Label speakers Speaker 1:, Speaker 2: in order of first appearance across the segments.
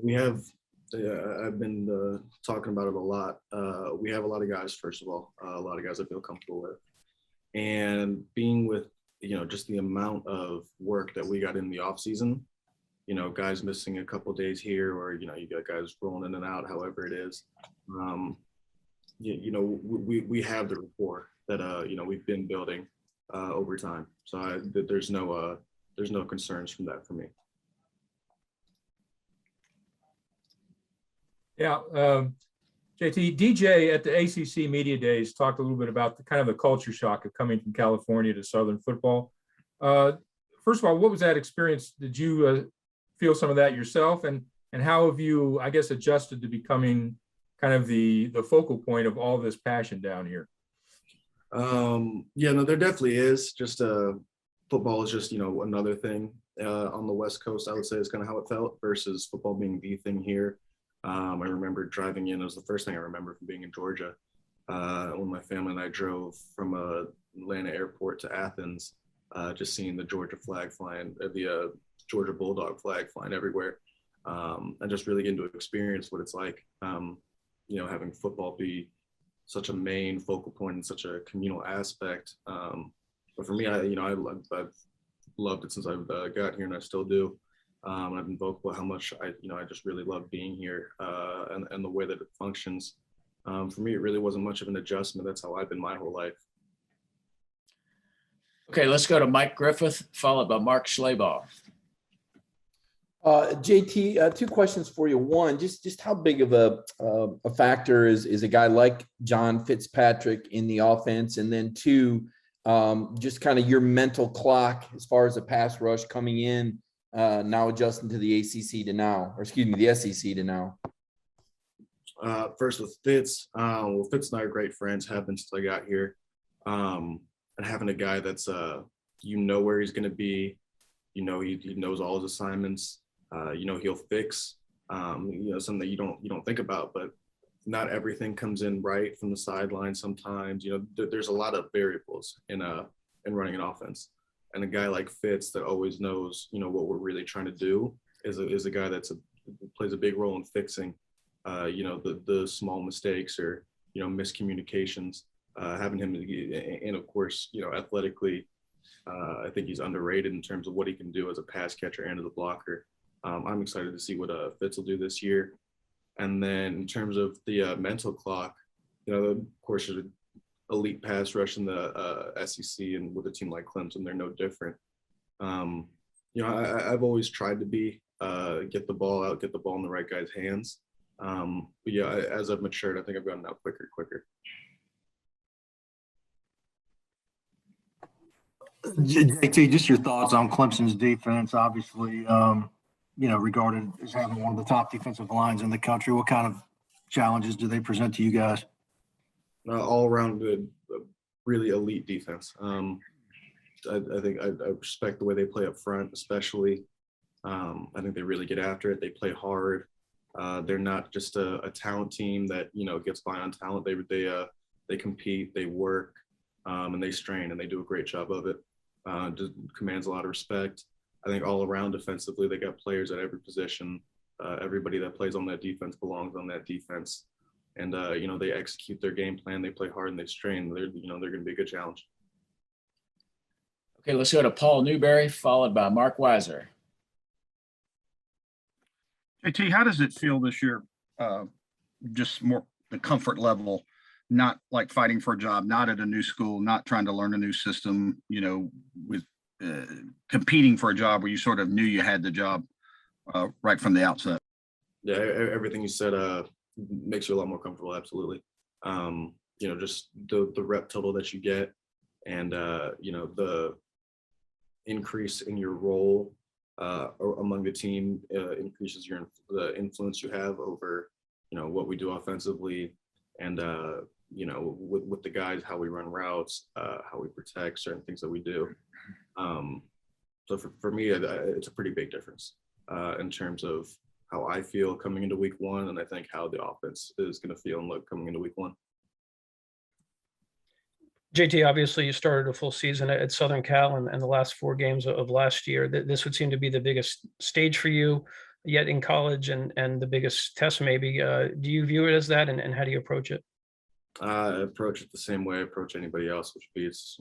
Speaker 1: We have, I've been talking about it a lot. We have a lot of guys, first of all, a lot of guys I feel comfortable with. And being with, just the amount of work that we got in the off season, guys missing a couple days here, or, you got guys rolling in and out, however it is. We have the rapport that, we've been building over time. So there's no concerns from that for me.
Speaker 2: Yeah, JT, DJ at the ACC Media Days talked a little bit about the kind of the culture shock of coming from California to Southern football. First of all, what was that experience? Did you feel some of that yourself? And how have you, I guess, adjusted to becoming kind of the focal point of all this passion down here?
Speaker 1: Yeah, no, there definitely is. Just football is just, another thing on the West Coast, I would say, is kind of how it felt versus football being the thing here. I remember driving in. It was the first thing I remember from being in Georgia. When my family and I drove from Atlanta airport to Athens, just seeing the Georgia flag flying, the Georgia Bulldog flag flying everywhere, and just really getting to experience what it's like, having football be such a main focal point and such a communal aspect. But for me, I've loved it since I've got here, and I still do. I've been vocal about how much I just really love being here, and the way that it functions. For me, it really wasn't much of an adjustment. That's how I've been my whole life.
Speaker 3: Okay, let's go to Mike Griffith, followed by Mark Schleybaugh.
Speaker 4: JT, two questions for you. One, just how big of a factor is a guy like John Fitzpatrick in the offense? And then two, just kind of your mental clock as far as a pass rush coming in, now adjusting to the ACC to now, or excuse me, the SEC to now.
Speaker 1: First with Fitz, Fitz and I are great friends, have been since I got here. And having a guy that's, where he's going to be, he knows all his assignments, he'll fix, something that you don't think about, but not everything comes in right from the sideline. Sometimes, there's a lot of variables in running an offense. And a guy like Fitz that always knows, what we're really trying to do is a guy plays a big role in fixing, the small mistakes or, miscommunications, having him, and of course, athletically, I think he's underrated in terms of what he can do as a pass catcher and as a blocker. I'm excited to see what Fitz will do this year. And then in terms of the mental clock, of course, there's an elite pass rush in the SEC, and with a team like Clemson, they're no different. I've always tried to get the ball out, get the ball in the right guy's hands. But yeah, as I've matured, I think I've gotten out quicker.
Speaker 5: JT, just your thoughts on Clemson's defense, obviously, regarded as having one of the top defensive lines in the country. What kind of challenges do they present to you guys?
Speaker 1: All around good, really elite defense. I think I respect the way they play up front, especially. I think they really get after it. They play hard. They're not just a talent team that, gets by on talent. They compete, they work, and they strain, and they do a great job of it. Just commands a lot of respect. I think all around defensively, they got players at every position. Everybody that plays on that defense belongs on that defense. And, they execute their game plan. They play hard and they strain. They're going to be a good challenge.
Speaker 3: Okay, let's go to Paul Newberry, followed by Mark Weiser.
Speaker 6: JT, how does it feel this year? Just more the comfort level, not like fighting for a job, not at a new school, not trying to learn a new system, with competing for a job where you sort of knew you had the job right from the outset.
Speaker 1: Yeah, everything you said makes you a lot more comfortable. Absolutely. Just the rep total that you get, and the increase in your role among the team increases the influence you have over what we do offensively, and with the guys, how we run routes, how we protect certain things that we do. So for me, it's a pretty big difference in terms of how I feel coming into week one, and I think how the offense is going to feel and look coming into week one.
Speaker 7: JT, obviously you started a full season at Southern Cal and the last 4 games of last year. This would seem to be the biggest stage for you. yet in college and the biggest test maybe. Do you view it as that, and how do you approach it?
Speaker 1: I approach it the same way I approach anybody else, which would be it's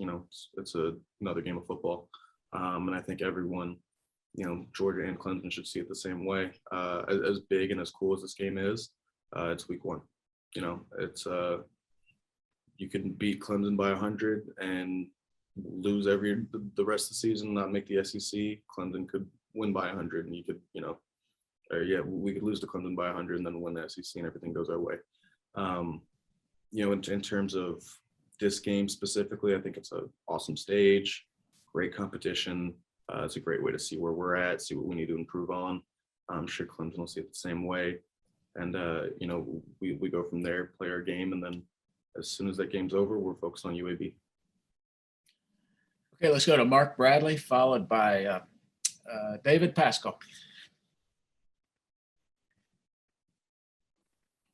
Speaker 1: another game of football, and I think everyone, Georgia and Clemson should see it the same way. As big and as cool as this game is, it's week one. It's you can beat Clemson by 100 and lose the rest of the season, not make the SEC. Clemson could win by 100, and you could we could lose to Clemson by 100 and then win the SEC, and everything goes our way. In terms of this game specifically, I think it's an awesome stage, great competition. It's a great way to see where we're at, see what we need to improve on. I'm sure Clemson will see it the same way. And, we go from there, play our game, and then as soon as that game's over, we're focused on UAB.
Speaker 3: Okay, let's go to Mark Bradley, followed by David Pascal.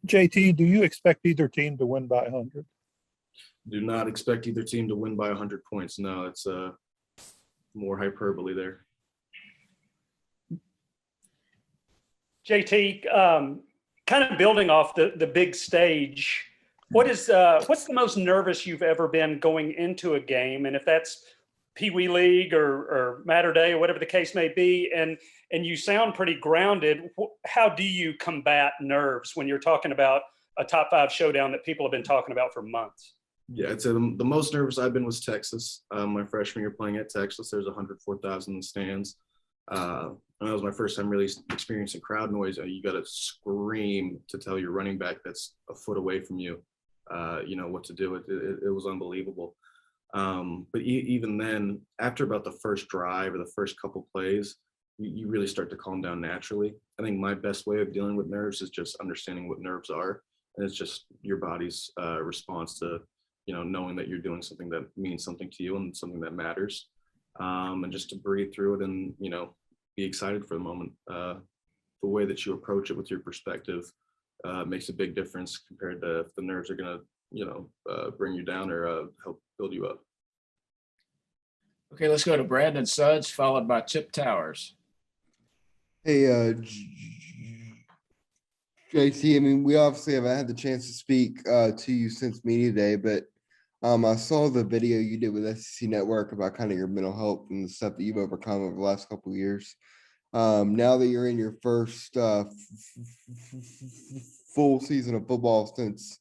Speaker 8: JT, do you expect either team to win by 100?
Speaker 1: Do not expect either team to win by 100 points. No, it's more hyperbole there.
Speaker 9: JT, kind of building off the big stage, what's the most nervous you've ever been going into a game? And if that's Pee Wee League or Matter Day or whatever the case may be, and you sound pretty grounded, how do you combat nerves when you're talking about a top 5 showdown that people have been talking about for months?
Speaker 1: Yeah, I'd say the most nervous I've been was Texas. My freshman year playing at Texas, there's 104,000 in the stands. And that was my first time really experiencing crowd noise. You got to scream to tell your running back that's a foot away from you, what to do. It was unbelievable. But even then, after about the first drive or the first couple plays, you really start to calm down naturally. I think my best way of dealing with nerves is just understanding what nerves are. And it's just your body's response to, knowing that you're doing something that means something to you and something that matters. And just to breathe through it and, be excited for the moment. The way that you approach it with your perspective makes a big difference compared to if the nerves are going to, bring you down or help build you up.
Speaker 3: Okay, let's go to Brandon Sudds, followed by Chip Towers.
Speaker 10: Hey, JT, I mean, we obviously haven't had the chance to speak to you since media day, but I saw the video you did with SEC Network about kind of your mental health and the stuff that you've overcome over the last couple of years. Now that you're in your first full season of football since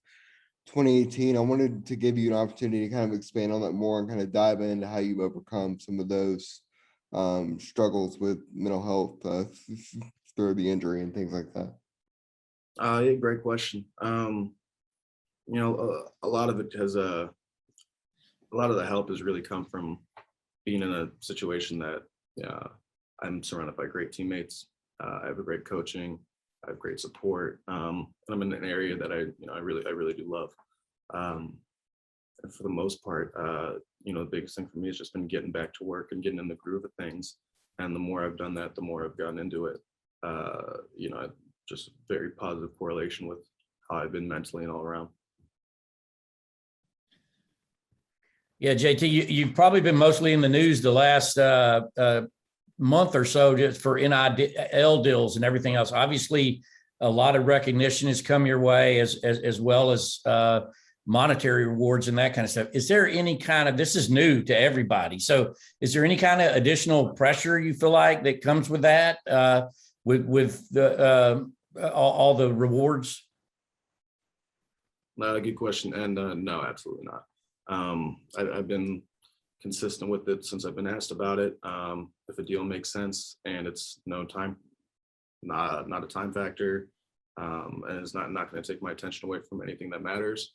Speaker 10: 2018, I wanted to give you an opportunity to kind of expand on that more and kind of dive into how you've overcome some of those struggles with mental health through the injury and things like that.
Speaker 1: Yeah, great question. A lot of it has a lot of the help has really come from being in a situation that I'm surrounded by great teammates. I have a great coaching. I have great support. And I'm in an area that I really do love. And for the most part, the biggest thing for me has just been getting back to work and getting in the groove of things. And the more I've done that, the more I've gotten into it. Just very positive correlation with how I've been mentally and all around.
Speaker 11: Yeah, JT, you've probably been mostly in the news the last month or so just for NIL deals and everything else. Obviously, a lot of recognition has come your way as well as monetary rewards and that kind of stuff. Is there any kind of, this is new to everybody, so is there any kind of additional pressure you feel like that comes with that, with the all the rewards?
Speaker 1: Good question. And no, absolutely not. I've been consistent with it since I've been asked about it. If a deal makes sense and it's not a time factor, and it's not going to take my attention away from anything that matters,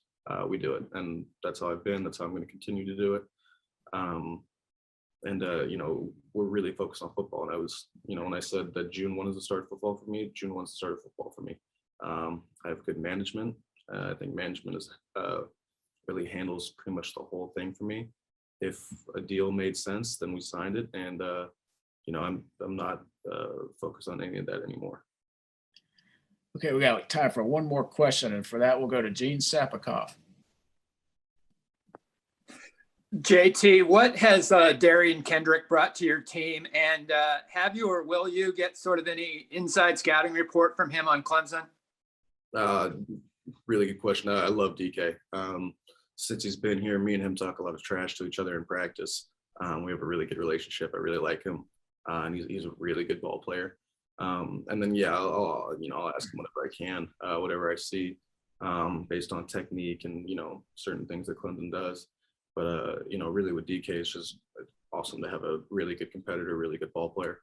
Speaker 1: we do it. And that's how I've been. That's how I'm going to continue to do it. We're really focused on football. And I was, when I said that June 1 is the start of football for me, June 1 is the start of football for me. I have good management. I think management is really handles pretty much the whole thing for me. If a deal made sense, then we signed it. And, I'm not focused on any of that anymore.
Speaker 3: Okay, we got time for one more question. And for that, we'll go to Gene Sapikoff.
Speaker 12: JT, what has Darian Kendrick brought to your team? And have you or will you get sort of any inside scouting report from him on Clemson?
Speaker 1: Really good question. I love DK. Since he's been here, me and him talk a lot of trash to each other in practice. We have a really good relationship. I really like him, and he's a really good ball player. And then I'll ask him whatever I can, whatever I see, based on technique and certain things that Clemson does. But really with DK, it's just awesome to have a really good competitor, really good ball player.